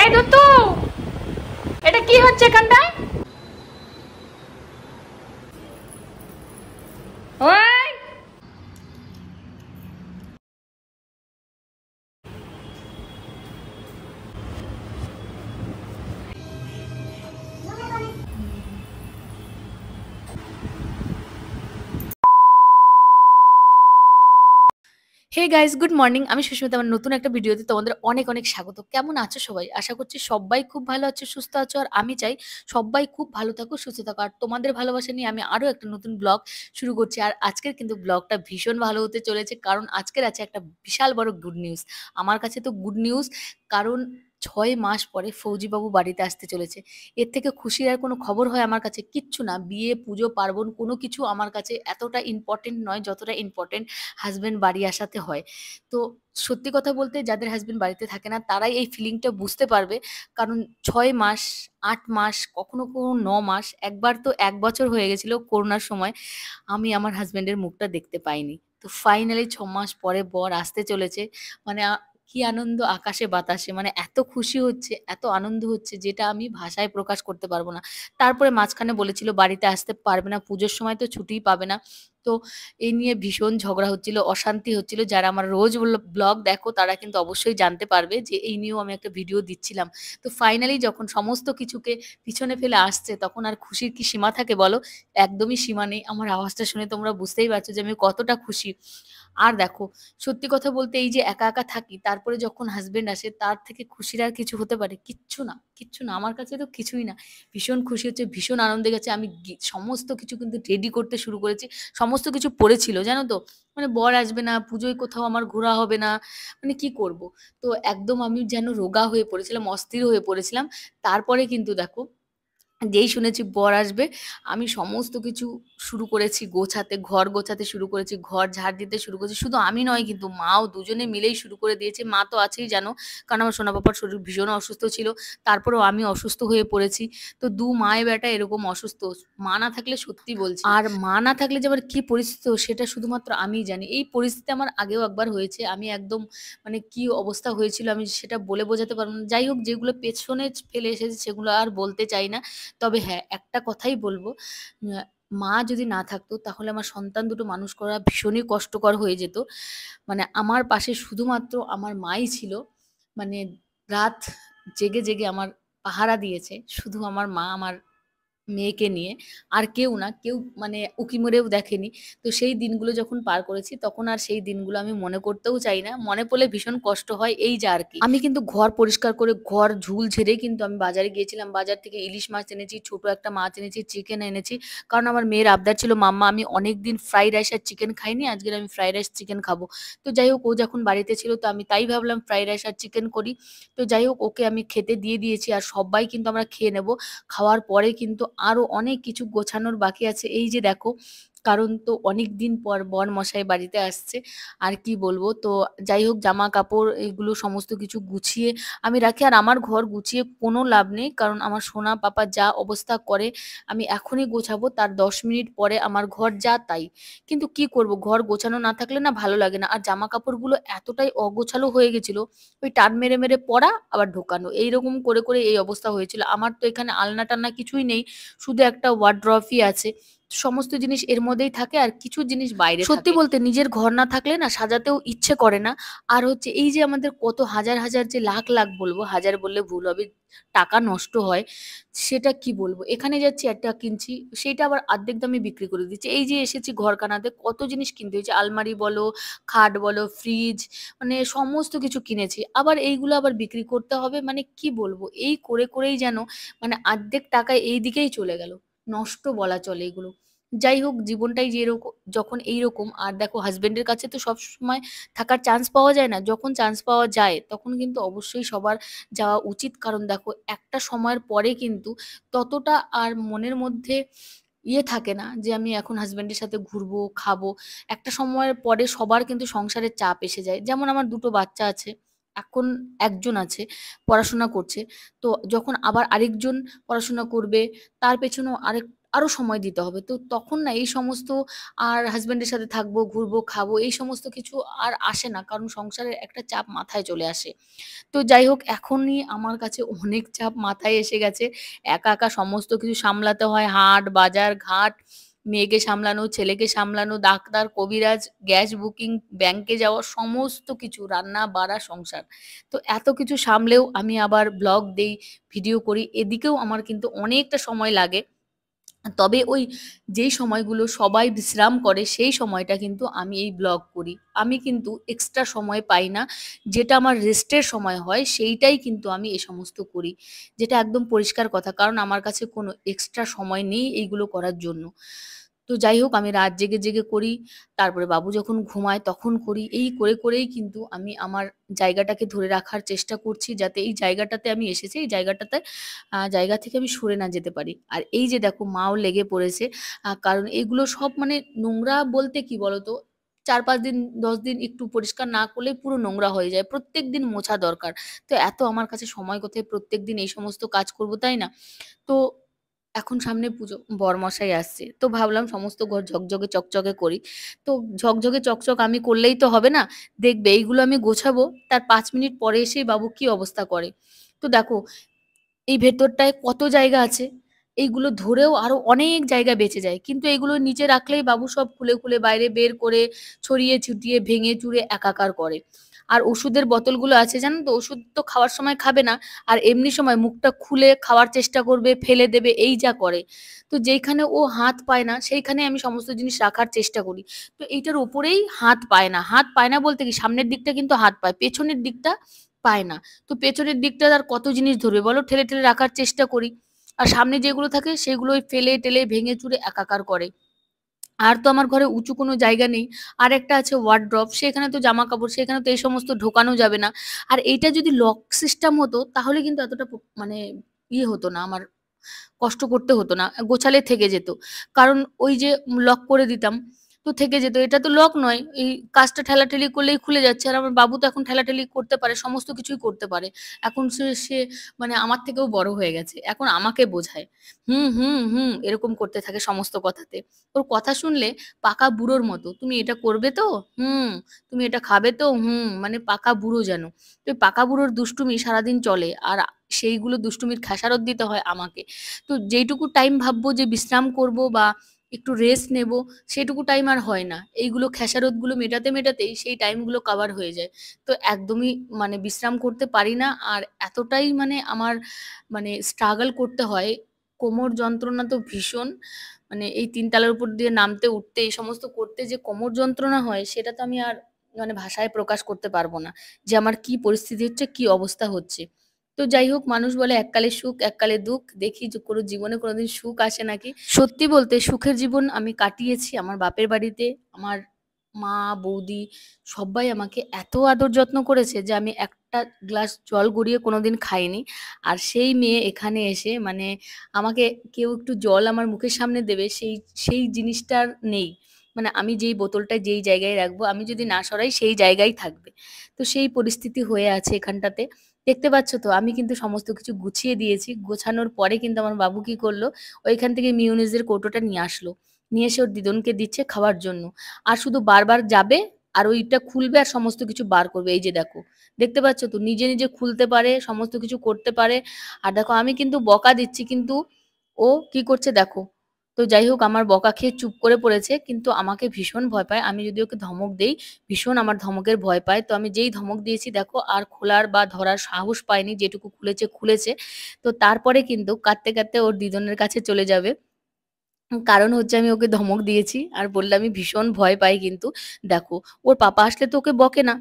এই দুতু, এটা কি হচ্ছে এখানটায়? ওই হে গাইস, গুড মর্নিং। আমি সুস্মিতা। আমার নতুন একটা ভিডিওতে তোমাদের অনেক অনেক স্বাগত। কেমন আছো সবাই? আশা করছি সবাই খুব ভালো আছো, সুস্থ আছো। আর আমি চাই সবাই খুব ভালো থাকো, সুস্থ থাকো। আর তোমাদের ভালোবাসা নিয়ে আমি আরো একটা নতুন ব্লগ শুরু করছি। আর আজকের কিন্তু ব্লগটা ভীষণ ভালো হতে চলেছে, কারণ আজকের আছে একটা বিশাল বড় গুড নিউজ। আমার কাছে তো গুড নিউজ, কারণ 6 মাস পরে ফৌজিবাবু বাড়িতে আসতে চলেছে। এর থেকে খুশির আর কোনো খবর হয় আমার কাছে কিচ্ছু না। বিয়ে, পুজো, পার্বণ কোনো কিছু আমার কাছে এতটা ইম্পর্টেন্ট নয় যতটা ইম্পর্টেন্ট হাজবেন্ড বাড়ি আসাতে হয়। তো সত্যি কথা বলতে, যাদের হাজবেন্ড বাড়িতে থাকে না তারাই এই ফিলিংটা বুঝতে পারবে। কারণ 6 মাস, 8 মাস, কখনো কখনো 9 মাস, একবার তো 1 বছর হয়ে গেছিল করোনার সময়, আমি আমার হাজবেন্ডের মুখটা দেখতে পাইনি। তো ফাইনালি 6 মাস পরে বর আসতে চলেছে। মানে কি আনন্দ আকাশে বাতাসে, মানে এত খুশি হচ্ছে, এত আনন্দ হচ্ছে, যেটা আমি ভাষায় প্রকাশ করতে পারবো না। তারপরে মাঝখানে বলেছিল বাড়িতে আসতে পারবে না, পুজোর সময় তো ছুটিই পাবে না। তো এই নিয়ে ভীষণ ঝগড়া হচ্ছিল, অশান্তি হচ্ছিল। যারা আমার রোজ ব্লগ দেখো তারা কিন্তু অবশ্যই জানতে পারবে যে এই নিয়েও আমি একটা ভিডিও দিচ্ছিলাম। তো ফাইনালি যখন সমস্ত কিছুকে পিছনে ফেলে আসছে, তখন আর খুশির কি সীমা থাকে বলো? একদমই সীমা নেই। আমার আওয়াজটা শুনে তোমরা বুঝতেই পারছো যে আমি কতটা খুশি। আর দেখো, সত্যি কথা বলতে এই যে একা একা থাকি, তারপরে যখন হাজবেন্ড আসে, তার থেকে খুশির আর কিছু হতে পারে? কিচ্ছু না, কিচ্ছু না। আমার কাছে তো কিছুই না। ভীষণ খুশি হচ্ছে, ভীষণ আনন্দে গেছে। আমি সমস্ত কিছু কিন্তু রেডি করতে শুরু করেছি। সমস্ত কিছু পড়েছিল জানো তো। মানে বর আসবে না, পুজোয় কোথাও আমার ঘোরা হবে না, মানে কি করব। তো একদম আমি যেন রোগা হয়ে পড়েছিলাম, অস্থির হয়ে পড়েছিলাম। তারপরে কিন্তু দেখো, যেই শুনেছি বর আসবে, আমি সমস্ত কিছু শুরু করেছি গোছাতে, ঘর গোছাতে শুরু করেছি, ঘর ঝাড় দিতে শুরু করেছি। শুধু আমি নয় কিন্তু, মাও দুজনে মিলেই শুরু করে দিয়েছে। মা তো আছেই জানো, কারণ আমার সোনা পাপার শরীর ভীষণ অসুস্থ ছিল। তারপরেও আমি অসুস্থ হয়ে পড়েছি। তো মায়ে বেটা এরকম অসুস্থ, মা না থাকলে সত্যি বলছি, আর মা না থাকলে যে আমার কি পরিস্থিতি হতো, সেটা শুধুমাত্র আমিই জানি। এই পরিস্থিতি আমার আগেও একবার হয়েছে। আমি একদম, মানে কি অবস্থা হয়েছিল আমি সেটা বলে বোঝাতে পারবো না। যাই হোক, যেগুলো পেছনে ফেলে এসেছে সেগুলো আর বলতে চাই না। তবে হ্যাঁ, একটা কথাই বলবো, মা যদি না থাকতো তাহলে আমার সন্তান দুটো মানুষ করা ভীষণই কষ্টকর হয়ে যেত। মানে আমার পাশে শুধুমাত্র আমার মাই ছিল। মানে রাত জেগে জেগে আমার পাহারা দিয়েছে শুধু আমার মা, আমার মেয়েকে নিয়ে। আর কেউ না, কেউ মানে উঁকি মেরেও দেখেনি। তো সেই দিনগুলো যখন পার করেছি, তখন আর সেই দিনগুলো আমি মনে করতেও চাই না। মনে পড়লে ভীষণ কষ্ট হয়, এই যা আর কি। আমি কিন্তু ঘর পরিষ্কার করে, ঘর ঝুল ঝেড়ে কিন্তু আমি বাজারে গিয়েছিলাম। বাজার থেকে ইলিশ মাছ এনেছি, ছোট একটা মাছ এনেছি, চিকেন এনেছি। কারণ আমার মেয়ের আবদার ছিল, মাম্মা আমি অনেকদিন ফ্রাইড রাইস আর চিকেন খাইনি, আজকে আমি ফ্রাইড রাইস চিকেন খাবো। তো যাই হোক, ও যখন বাড়িতে ছিল তো আমি তাই ভাবলাম ফ্রাইড রাইস আর চিকেন করি। তো যাই হোক, ওকে আমি খেতে দিয়ে দিয়েছি, আর সবাই কিন্তু আমরা খেয়ে নেব। খাওয়ার পরে কিন্তু আরো অনেক কিছু গোছানোর বাকি আছে। এই যে দেখো, কারণ তো অনেক দিন পর বর মশাই বাড়িতে আসছে। আর কি বলবো, তো যাই হোক, জামা কাপড় এগুলো সমস্ত কিছু গুছিয়ে আমি রাখি। আর আমার ঘর গুছিয়ে কোনো লাভ নেই, কারণ আমার সোনা পাপা যা অবস্থা করে, আমি এখনই গোছাবো, তার 10 মিনিট পরে আমার ঘর যা তাই। কিন্তু কি করব, ঘর গোছানো না থাকলে না ভালো লাগে না। আর জামা কাপড়গুলো এতটাই অগোছালো হয়ে গেছিল, ওই টান মেরে মেরে পরা আবার ঢোকানো, এইরকম করে করে এই অবস্থা হয়েছিল। আমার তো এখানে আলনা টালনা কিছুই নেই, শুধু একটা ওয়ার্ড্রফই আছে। সমস্ত জিনিস এর মধ্যেই থাকে, আর কিছু জিনিস বাইরে থাকে। সত্যি বলতে নিজের ঘর না থাকলে না সাজাতেও ইচ্ছে করে না। আর হচ্ছে এই যে আমাদের কত হাজার হাজার, যে লাখ লাখ বলবো, হাজার বললে ভুল হবে, টাকা নষ্ট হয়, সেটা কি বলবো। এখানে যাচ্ছি একটা কিনছি, সেটা আবার অর্ধেক দামে বিক্রি করে দিচ্ছে। এই যে এসেছি ঘর কানাতে, কত জিনিস কিনতে হয়েছে, আলমারি বলো, খাট বলো, ফ্রিজ, মানে সমস্ত কিছু কিনেছি। আবার এইগুলো আবার বিক্রি করতে হবে, মানে কি বলবো, এই করে করেই যেন মানে অর্ধেক টাকায় এই দিকেই চলে গেল। নষ্ট বলা চলে এগুলো। যাই হোক, জীবনটাই যে এরকম, যখন এইরকম। আর দেখো, হাজবেন্ডের কাছে তো সব সময় থাকার চান্স পাওয়া যায় না। যখন চান্স পাওয়া যায় তখন কিন্তু অবশ্যই সবার যাওয়া উচিত। কারণ দেখো, একটা সময়ের পরে কিন্তু ততটা আর মনের মধ্যে থাকে না যে আমি এখন হাজবেন্ডের সাথে ঘুরবো, খাবো। একটা সময়ের পরে সবার কিন্তু সংসারের চাপ এসে যায়। যেমন আমার দুটো বাচ্চা আছে, এখন একজন আছে পড়াশোনা করছে। তো যখন আবার আরেকজন পড়াশোনা করবে, তার পেছনেও আরো সময় দিতে হবে। তো তখন না এই সমস্ত আর হাসব্যান্ডের সাথে থাকবো, ঘুরবো, খাবো এই সমস্ত কিছু আর আসে না। কারণ সংসারের একটা চাপ মাথায় চলে আসে। তো যাই হোক এখনই আমার কাছে অনেক চাপ মাথায় এসে গেছে। একা, একা সমস্ত কিছু সামলাতে হয়। হাট, বাজার, ঘাট, মেয়েকে সামলানো, ছেলেকে সামলানো, ডাক্তার, কবিরাজ, গ্যাস বুকিং, ব্যাংকে যাওয়া সমস্ত কিছু রান্না-বাড়া, সংসার। তো এত কিছু সামলেও আমি আবার ব্লগ দেই, ভিডিও করি। এদিকেও আমার কিন্তু অনেকটা সময় লাগে। তবে ওই যেই সময়গুলো সবাই বিশ্রাম করে সেই সময়টা কিন্তু আমি এই ব্লগ করি। আমি কিন্তু এক্সট্রা সময় পাই না। যেটা আমার রেস্টের সময় হয় সেইটাই কিন্তু আমি এ সমস্ত করি। যেটা একদম পরিষ্কার কথা। কারণ আমার কাছে কোনো এক্সট্রা সময় নেই এইগুলো করার জন্য। তো যাই হোক আমি রাত জেগে, জেগে করি। তারপরে বাবু যখন ঘুমায় তখন করি। এই করে, করেই কিন্তু আমি আমার জায়গাটাকে ধরে রাখার চেষ্টা করছি যাতে এই জায়গাটাতে আমি এসেছি এই জায়গাটাতে জায়গা থেকে আমি সরে না যেতে পারি। আর এই যে দেখো মাও লেগে পড়েছে। কারণ এগুলো সব মানে নোংরা বলতে কি বলতো? ৪-৫ দিন ১০ দিন একটু পরিষ্কার না করলেই পুরো নোংরা হয়ে যায়। প্রত্যেকদিন মোছা দরকার। তো এত আমার কাছে সময় কোথায় প্রত্যেকদিন এই সমস্ত কাজ করব, তাই না? তো এখন সামনে পুজো, বরমশাই আসছে। তো ভাবলাম সমস্ত ঘর ঝকঝকে চকচকে করি। তো ঝকঝকে চকচক আমি করলেই তো হবে না। দেখবে এইগুলো আমি গোছাবো, তার ৫ মিনিট পরে এসেই বাবু কি অবস্থা করে। তো দেখো এই ভেতরটায় কত জায়গা আছে। এইগুলো ধরেও আরো অনেক জায়গা বেঁচে যায়। কিন্তু এগুলো নিচে রাখলেই বাবু সব খুলে, খুলে বাইরে বের করে ছড়িয়ে ছিটিয়ে ভেঙে চুরে একাকার করে। আর ওষুধের বোতলগুলো আছে জানেন তো? ওষুধ তো খাওয়ার সময় খাবে না। আর এমনি সময় মুখটা খুলে খাওয়ার চেষ্টা করবে, ফেলে দেবে এই যা করে। তো যেইখানে ও হাত পায় না সেইখানে আমি সমস্ত জিনিস রাখার চেষ্টা করি। তো এইটার উপরেই হাত পায় না। হাত পায় না বলতে কি সামনের দিকটা কিন্তু হাত পায়। পেছনের দিকটা পায় না। তো পেছনের দিকটা আর কত জিনিস ধরবে বলো? ঠেলে, ঠেলে রাখার চেষ্টা করি। আর সামনে যেগুলো থাকে সেগুলোই ফেলে টেলে ভেঙে চুরে একাকার করে। আর তো আমার ঘরে উঁচু কোনো জায়গা নেই। আরেকটা আছে ওয়ারড্রব, সেখানে তো জামাকাপড়, সেখানে তো এই সমস্ত ঢোকানো যাবে না। আর এইটা যদি লক সিস্টেম হতো তাহলে কিন্তু এতটা মানে ইয়ে হতো না আমার, কষ্ট করতে হতো না। গোছালে থেকে যেত। কারণ ওই যে লক করে দিতাম, তো থেকে যেত। এটা তো লক নয়। এই কাঁচটা ঠেলাঠেলি করলেই খুলে যাচ্ছে। আর আমার বাবু তো এখন ঠেলাঠেলি করতে পারে, সমস্ত কিছুই করতে পারে। এখন সে মানে আমার থেকেও বড় হয়ে গেছে। এখন আমাকে বোঝায়। হুম, হুম, হুম এরকম করতে থাকে সমস্ত কথাতে। ওর কথা শুনলে পাকা বুড়োর মতো। "তুমি এটা করবে তো? হুম। তুমি এটা খাবে তো? হুম।" মানে পাকা বুড়ো যেন। তো এই পাকা বুড়োর দুষ্টুমি সারাদিন চলে। আর সেইগুলো দুষ্টুমির খেসারত দিতে হয় আমাকে। তো যেইটুকু টাইম ভাববো যে বিশ্রাম করব বা একটু রেস্ট নেব, সেটুকু টাইম আর হয় না। এইগুলো খেসারতগুলো মেটাতে, মেটাতেই সেই টাইমগুলো কভার হয়ে যায়। তো একদমই মানে বিশ্রাম করতে পারি না। আর এতটাই মানে আমার মানে স্ট্রাগল করতে হয়। কোমর যন্ত্রণা তো ভীষণ। মানে এই ৩ তলার উপর দিয়ে নামতে উঠতে এই সমস্ত করতে যে কোমর যন্ত্রণা হয় সেটা তো আমি আর মানে ভাষায় প্রকাশ করতে পারব না। যে আমার কি পরিস্থিতি হচ্ছে, কি অবস্থা হচ্ছে। তো যাই হোক মানুষ বলে এককালে সুখ এককালে দুঃখ। দেখি যে কোনো জীবনে কোনোদিন সুখ আসে নাকি। সত্যি বলতে সুখের জীবন আমি কাটিয়েছি আমার বাপের বাড়িতে। আমার মা, বৌদি সব্বাই আমাকে এত আদর যত্ন করেছে যে আমি একটা গ্লাস জল গড়িয়ে কোনোদিন খাইনি। আর সেই মেয়ে এখানে এসে মানে আমাকে কেউ একটু জল আমার মুখের সামনে দেবে সেই জিনিসটা আর নেই। মানে আমি যেই বোতলটা যেই জায়গায় রাখবো আমি যদি না সরাই সেই জায়গায় থাকবে। তো সেই পরিস্থিতি হয়ে আছে এখানটাতে। দেখতে পাচ্ছ তো আমি কিন্তু সমস্ত কিছু গুছিয়ে দিয়েছি। গোছানোর পরে কিন্তু আমার বাবু কি করলো, ওইখান থেকে মিয়োনিজের কৌটোটা নিয়ে আসলো। নিয়ে এসে ওর দিদুনকে দিচ্ছে খাওয়ার জন্য। আর শুধু বারবার যাবে আর ওইটা খুলবে আর সমস্ত কিছু বার করবে। এই যে দেখো। দেখতে পাচ্ছ তো? নিজে, নিজে খুলতে পারে, সমস্ত কিছু করতে পারে। আর দেখো আমি কিন্তু বকা দিচ্ছি কিন্তু ও কি করছে দেখো। তো যাই হোক আমার বকা খেয়ে চুপ করে পড়েছে। কিন্তু আমাকে ভীষণ ভয় পায়। আমি যদি ওকে ধমক দেই, ভীষণ আমার ধমকের ভয় পায়। তো আমি যেই ধমক দিয়েছি দেখো আর খোলার বা ধরার সাহস পায়নি। যেটুকু খুলেছে, খুলেছে। তো তারপরে কিন্তু কাঁদতে, কাঁদতে ওর দিদুনের কাছে চলে যাবে। কারণ হচ্ছে আমি ওকে ধমক দিয়েছি। আর বললে আমি ভীষণ ভয় পাই কিন্তু। দেখো, ওর পাপা আসলে তো ওকে বকে না।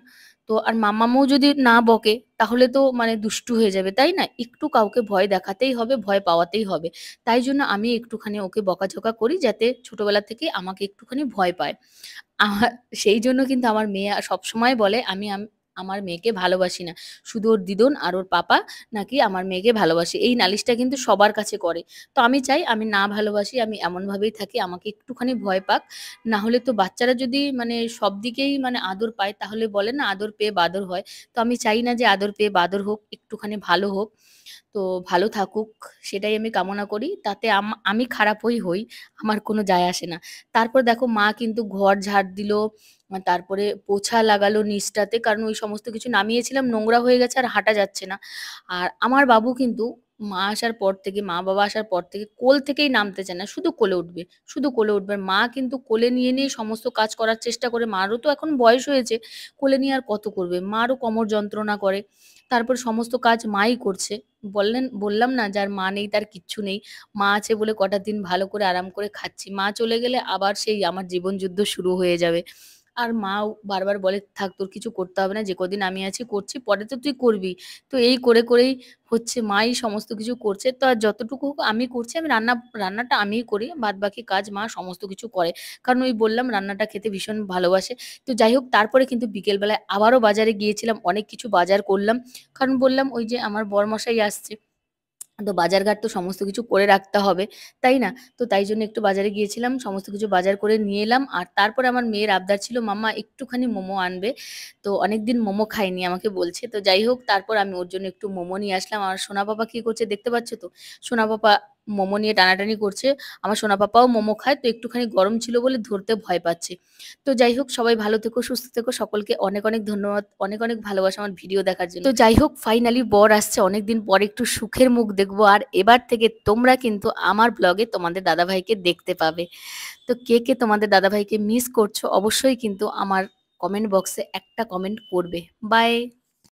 তো আর মাম্মামও যদি না বকে তাহলে তো মানে দুষ্টু হয়ে যাবে, তাই না? একটু কাউকে ভয় দেখাতেই হবে, ভয় পাওয়াতেই হবে। তাই জন্য আমি একটুখানি ওকে বকাঝকা করি যাতে ছোটবেলা থেকেই আমাকে একটুখানি ভয় পায়। আমার সেই জন্য কিন্তু আমার মেয়ে সবসময় বলে আমার মেয়েকে ভালোবাসি না। শুধু ওর দিদুন আর ওর পাপা নাকি আমার মেয়েকে ভালোবাসে। এই নালিশটা কিন্তু সবার কাছে করে। তো আমি চাই আমি না ভালোবাসি, আমি এমনভাবেই থাকি, আমাকে একটুখানি ভয় পাক। না হলে তো বাচ্চারা যদি মানে সব দিকেই মানে আদর পায় তাহলে বলে না আদর পেয়ে বাদর হয়। তো আমি চাই না যে আদর পেয়ে বাদর হোক, একটুখানি ভালো হোক। তো ভালো থাকুক সেটাই আমি কামনা করি। তাতে আমি খারাপ হই, আমার কোনো যায় আসে না। তারপর দেখো মা কিন্তু ঘর ঝাড় দিল, তারপরে পোছা লাগালো নিচটাতে, কারণ ওই সমস্ত কিছু নামিয়েছিলাম, নোংরা হয়ে গেছে আর হাঁটা যাচ্ছে না। আর আমার বাবু কিন্তু মা বাবা আসার পর থেকে কোল থেকেই নামতে চায় না, শুধু কোলে উঠবে, শুধু কোলে উঠবে। মা কিন্তু কোলে নিয়ে নিয়ে সমস্ত কাজ করার চেষ্টা করে, মারও তো এখন বয়স হয়েছে, কোলে নিয়ে আর কত করবে, মারও কোমর যন্ত্রণা করে। তারপর সমস্ত কাজ মাই করছে। বললাম না, যার মা নেই তার কিচ্ছু নেই। মা আছে বলে কটা দিন ভালো করে আরাম করে খাচ্ছি, মা চলে গেলে আবার সেই আমার জীবন যুদ্ধ শুরু হয়ে যাবে। আর মাও বারবার বলে, থাক তোর কিছু করতে হবে না, যে কদিন আমি আছি করছি, পরে তো তুই করবি। তো এই করে করেই হচ্ছে, মাই সমস্ত কিছু করছে। তো আর যতটুকু হোক আমি করছি, আমি রান্নাটা আমিই করি, বাদ বাকি কাজ মা সমস্ত কিছু করে। কারণ ওই বললাম রান্নাটা খেতে ভীষণ ভালোবাসে। তো যাই হোক, তারপরে কিন্তু বিকেল বেলায় আবারও বাজারে গিয়েছিলাম, অনেক কিছু বাজার করলাম। কারণ বললাম ওই যে আমার বরমশাই আসছে, তো বাজারঘাট তো সমস্ত কিছু করে রাখতে হবে, তাই না? তো তাই জন্য একটু বাজারে গিয়েছিলাম, সমস্ত কিছু বাজার করে নিয়ে এলাম। আর তারপরে আমার মেয়ের আবদার ছিল, মাম্মা একটুখানি মোমো আনবে। তো অনেকদিন মোমো খাইনি আমাকে বলছে। তো যাই হোক, তারপর আমি ওর জন্য একটু মোমো নিয়ে আসলাম। আর সোনা পাপা কি করছে দেখতে পাচ্ছ তো? সোনা পাপা মোমো নিয়ে টানাটানি করছে। আমার সোনা পাপাও মোমো খায়, তো একটুখানি গরম ছিল বলে ধরতে ভয় পাচ্ছে। তো যাই হোক, সবাই ভালো থেকো, সুস্থ থেকো, সকলকে অনেক অনেক ধন্যবাদ, অনেক অনেক ভালোবাসা আমার ভিডিও দেখার জন্য। তো যাই হোক, ফাইনালি বর আসছে, অনেকদিন পর একটু সুখের মুখ দেখবো। আর এবার থেকে তোমরা কিন্তু আমার ব্লগে তোমাদের দাদাভাইকে দেখতে পাবে। তো কে কে তোমাদের দাদাভাইকে মিস করছো অবশ্যই কিন্তু আমার কমেন্ট বক্সে একটা কমেন্ট করবে। বাই।